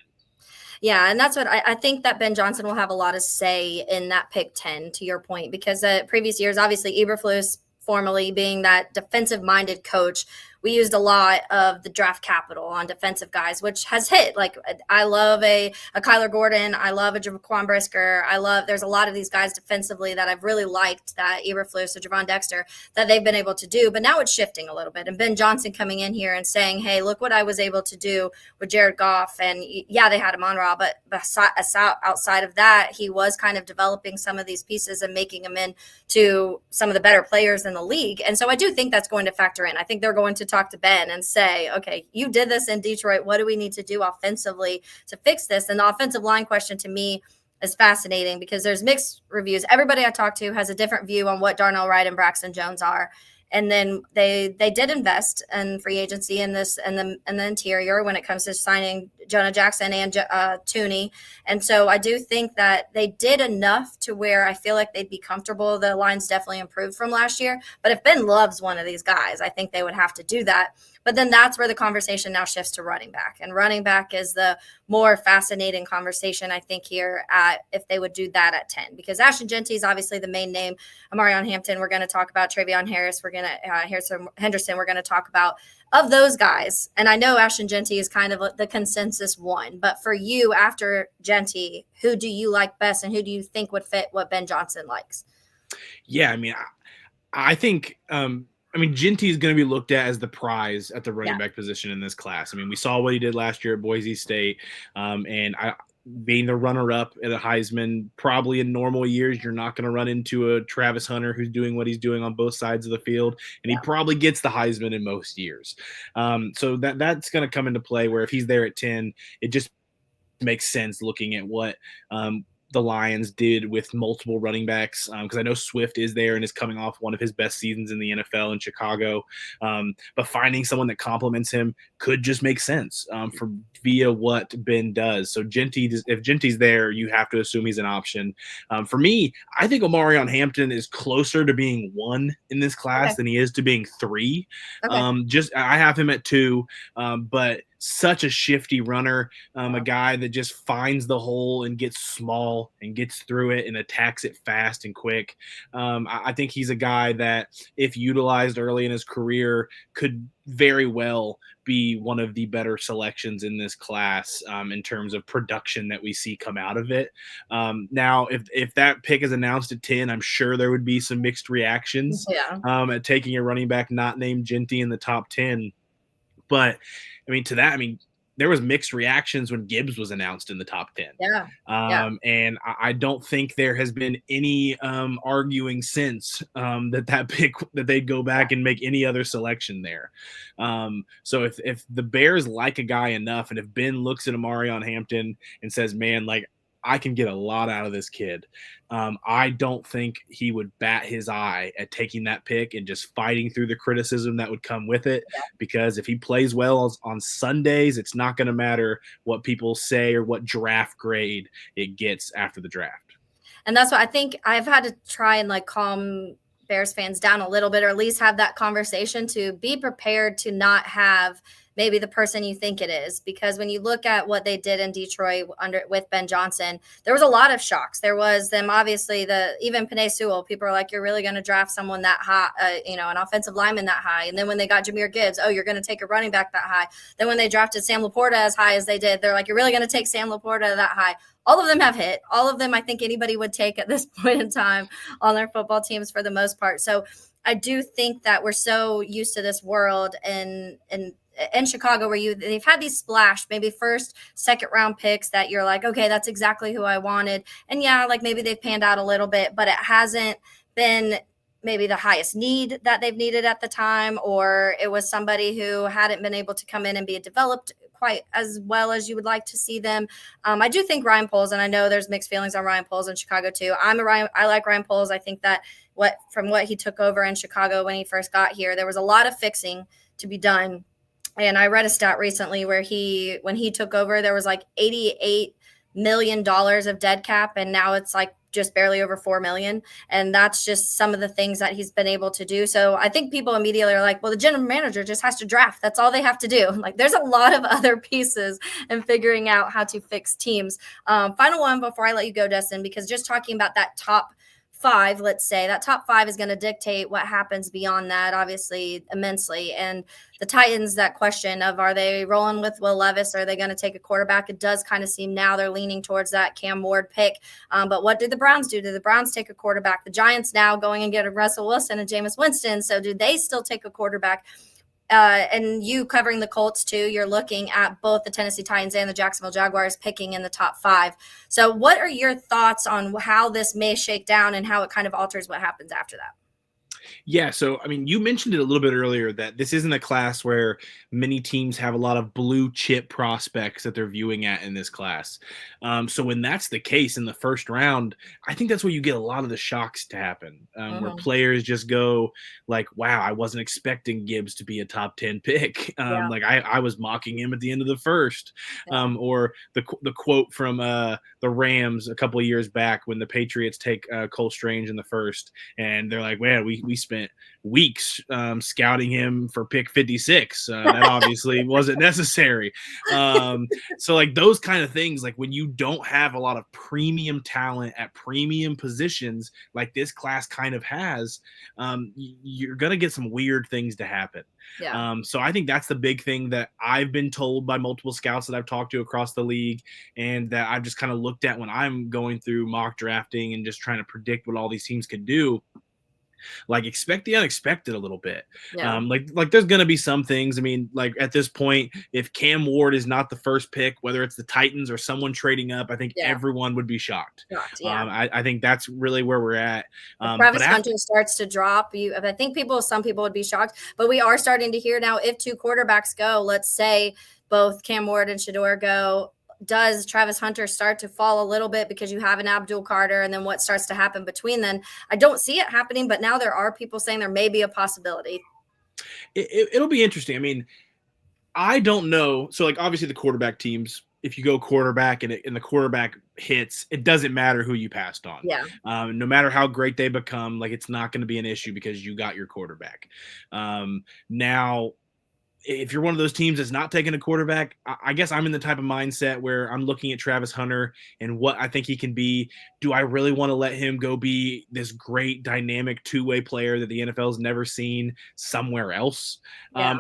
Yeah, and that's what I think that Ben Johnson will have a lot of say in that pick 10, to your point, because previous years, obviously, Eberflus, formerly being that defensive-minded coach, we used a lot of the draft capital on defensive guys, which has hit. Like I love a Kyler Gordon. I love a Jaquan Brisker. There's a lot of these guys defensively that I've really liked that Eberflus or Javon Dexter that they've been able to do. But now it's shifting a little bit. And Ben Johnson coming in here and saying, hey, look what I was able to do with Jared Goff. And yeah, they had him on Raw, but outside of that, he was kind of developing some of these pieces and making them into some of the better players in the league. And so I do think that's going to factor in. I think they're going to talk to Ben and say, okay, you did this in Detroit. What do we need to do offensively to fix this? And the offensive line question to me is fascinating because there's mixed reviews. Everybody I talk to has a different view on what Darnell Wright and Braxton Jones are. And then they did invest in free agency in this and the interior when it comes to signing Jonah Jackson and Tooney. And so I do think that they did enough to where I feel like they'd be comfortable. The line's definitely improved from last year. But if Ben loves one of these guys, I think they would have to do that. But then that's where the conversation now shifts to running back. And running back is the more fascinating conversation, I think, here at if they would do that at 10. Because Ashton Jeanty is obviously the main name. Amarion Hampton, we're going to talk about. Travion Harris, we're going to Henderson, we're going to talk about. Of those guys, and I know Ashton Jeanty is kind of the consensus one, but for you, after Jeanty, who do you like best and who do you think would fit what Ben Johnson likes? Yeah, I mean, I think Jeanty is going to be looked at as the prize at the running back position in this class. I mean, we saw what he did last year at Boise State, and being the runner-up at a Heisman, probably in normal years, you're not going to run into a Travis Hunter who's doing what he's doing on both sides of the field, and he probably gets the Heisman in most years. So that's going to come into play where if he's there at 10, it just makes sense looking at what the Lions did with multiple running backs, because I know Swift is there and is coming off one of his best seasons in the NFL in Chicago. But finding someone that complements him, could just make sense via what Ben does. So if Genty's there, you have to assume he's an option. For me, I think Omarion Hampton is closer to being 1 in this class than he is to being 3. I have him at 2, but such a shifty runner, a guy that just finds the hole and gets small and gets through it and attacks it fast and quick. I think he's a guy that, if utilized early in his career, could very well be one of the better selections in this class in terms of production that we see come out of it. Now, if that pick is announced at 10, I'm sure there would be some mixed reactions at taking a running back not named Genty in the top 10. But there was mixed reactions when Gibbs was announced in the top 10. And I don't think there has been any arguing since that pick that they'd go back and make any other selection there. So if the Bears like a guy enough, and if Ben looks at Omarion Hampton and says, man, like, I can get a lot out of this kid, I don't think he would bat his eye at taking that pick and just fighting through the criticism that would come with it. Because if he plays well on Sundays, it's not going to matter what people say or what draft grade it gets after the draft. And that's what I think I've had to try and like calm Bears fans down a little bit, or at least have that conversation to be prepared to not have maybe the person you think it is. Because when you look at what they did in Detroit with Ben Johnson, there was a lot of shocks. There was them, obviously, even Penei Sewell, people are like, you're really going to draft someone that high, an offensive lineman that high. And then when they got Jahmyr Gibbs, you're going to take a running back that high. Then when they drafted Sam Laporta as high as they did, they're like, you're really going to take Sam Laporta that high. All of them have hit. All of them, I think anybody would take at this point in time on their football teams for the most part. So I do think that we're so used to this world in Chicago where they've had these splash, maybe first, second round picks that you're like, okay, that's exactly who I wanted. And like maybe they've panned out a little bit, but it hasn't been maybe the highest need that they've needed at the time, or it was somebody who hadn't been able to come in and be developed quite as well as you would like to see them. I do think Ryan Poles, and I know there's mixed feelings on Ryan Poles in Chicago too. I like Ryan Poles. I think that from what he took over in Chicago when he first got here, there was a lot of fixing to be done. And I read a stat recently where when he took over, there was like $88 million of dead cap, and now it's like just barely over 4 million. And that's just some of the things that he's been able to do. So I think people immediately are like, well, the general manager just has to draft. That's all they have to do. Like, there's a lot of other pieces in figuring out how to fix teams. Final one before I let you go, Destin, because just talking about that top 5, let's say that top 5 is going to dictate what happens beyond that, obviously, immensely. And the Titans, that question of, are they rolling with Will Levis? Or are they going to take a quarterback? It does kind of seem now they're leaning towards that Cam Ward pick. But what did the Browns do? Did the Browns take a quarterback? The Giants now going and get a Russell Wilson and Jameis Winston. So do they still take a quarterback? And you covering the Colts too, you're looking at both the Tennessee Titans and the Jacksonville Jaguars picking in the top 5. So what are your thoughts on how this may shake down and how it kind of alters what happens after that? Yeah, so I mean, you mentioned it a little bit earlier that this isn't a class where many teams have a lot of blue chip prospects that they're viewing at in this class. So when that's the case in the first round, I think that's where you get a lot of the shocks to happen, where players just go like, wow, I wasn't expecting Gibbs to be a top 10 pick. Like I was mocking him at the end of the first. Or the quote from the Rams a couple of years back when the Patriots take Cole Strange in the first, and they're like, man, we spent weeks scouting him for pick 56. That obviously wasn't necessary. So like those kind of things, like when you don't have a lot of premium talent at premium positions like this class kind of has, you're going to get some weird things to happen. So I think that's the big thing that I've been told by multiple scouts that I've talked to across the league, and that I've just kind of looked at when I'm going through mock drafting and just trying to predict what all these teams can do. Like, expect the unexpected a little bit. Like there's going to be some things. I mean, like at this point, if Cam Ward is not the first pick, whether it's the Titans or someone trading up, I think everyone would be shocked. I think that's really where we're at. Travis Hunter starts to drop. I think some people would be shocked, but we are starting to hear now, if 2 quarterbacks go, let's say both Cam Ward and Shedeur go, does Travis Hunter start to fall a little bit because you have an Abdul Carter, and then what starts to happen between then? I don't see it happening, but now there are people saying there may be a possibility. It'll be interesting. I mean, I don't know. So, like, obviously the quarterback teams, if you go quarterback and the quarterback hits, it doesn't matter who you passed on. Yeah. No matter how great they become, like, it's not going to be an issue because you got your quarterback. Now, if you're one of those teams that's not taking a quarterback, I guess I'm in the type of mindset where I'm looking at Travis Hunter and what I think he can be. Do I really want to let him go be this great dynamic two-way player that the NFL's never seen somewhere else? Yeah.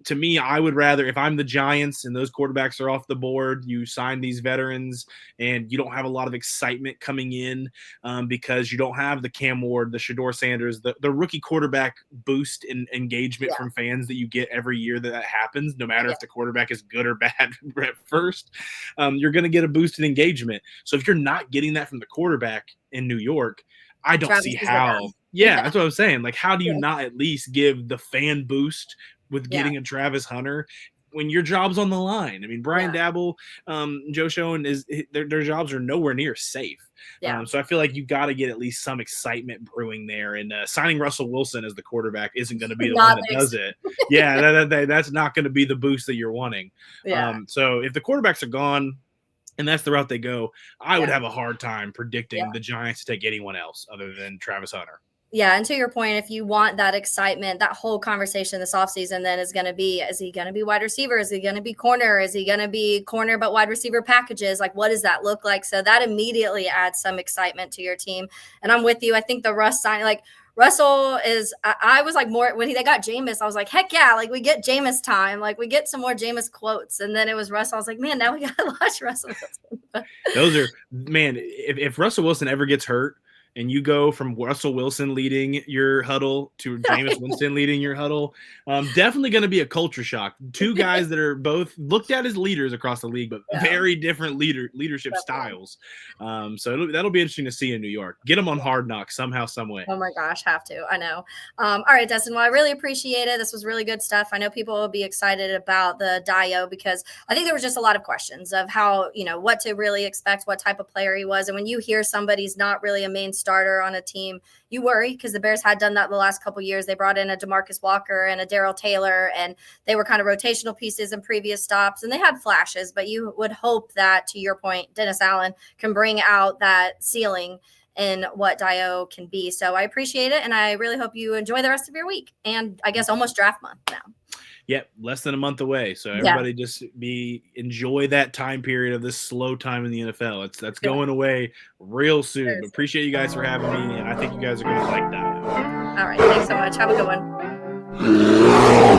To me, I would rather, if I'm the Giants and those quarterbacks are off the board, you sign these veterans and you don't have a lot of excitement coming in because you don't have the Cam Ward, the Shedeur Sanders, the rookie quarterback boost in engagement from fans that you get every year that happens, no matter if the quarterback is good or bad at first. You're going to get a boost in engagement. So if you're not getting that from the quarterback in New York, I don't see how. Yeah, that's what I'm saying. Like, how do you not at least give the fan boost with getting a Travis Hunter when your job's on the line? I mean, Brian Dabble, Joe Schoen, their jobs are nowhere near safe. So I feel like you got to get at least some excitement brewing there. And signing Russell Wilson as the quarterback isn't going to be the one that does it. Yeah, that's not going to be the boost that you're wanting. So if the quarterbacks are gone and that's the route they go, I would have a hard time predicting the Giants to take anyone else other than Travis Hunter. Yeah, and to your point, if you want that excitement, that whole conversation this offseason then is going to be, is he going to be wide receiver? Is he going to be corner? Is he going to be corner but wide receiver packages? Like, what does that look like? So that immediately adds some excitement to your team. And I'm with you. I think the Russ sign, like, Russell is, I was like more, when they got Jameis, I was like, heck yeah, like, we get Jameis time. Like, we get some more Jameis quotes. And then it was Russell. I was like, man, now we got to watch Russell Wilson. Those are, man, if Russell Wilson ever gets hurt, and you go from Russell Wilson leading your huddle to Jameis Winston leading your huddle, definitely going to be a culture shock. Two guys that are both looked at as leaders across the league, but very different leadership styles. So that'll be interesting to see in New York. Get them on Hard Knocks somehow, some way. Oh my gosh, have to. I know. All right, Destin. Well, I really appreciate it. This was really good stuff. I know people will be excited about the Dayo because I think there was just a lot of questions of how, what to really expect, what type of player he was. And when you hear somebody's not really a main starter on a team, you worry because the Bears had done that the last couple of years. They brought in a DeMarcus Walker and a Darrell Taylor, and they were kind of rotational pieces in previous stops, and they had flashes, but you would hope that, to your point, Dennis Allen can bring out that ceiling in what Dayo can be. So I appreciate it, and I really hope you enjoy the rest of your week and I guess almost draft month now. Yep, less than a month away. So everybody just enjoy that time period of this slow time in the NFL. That's going away real soon. But appreciate you guys for having me, and I think you guys are going to like that. All right, thanks so much. Have a good one.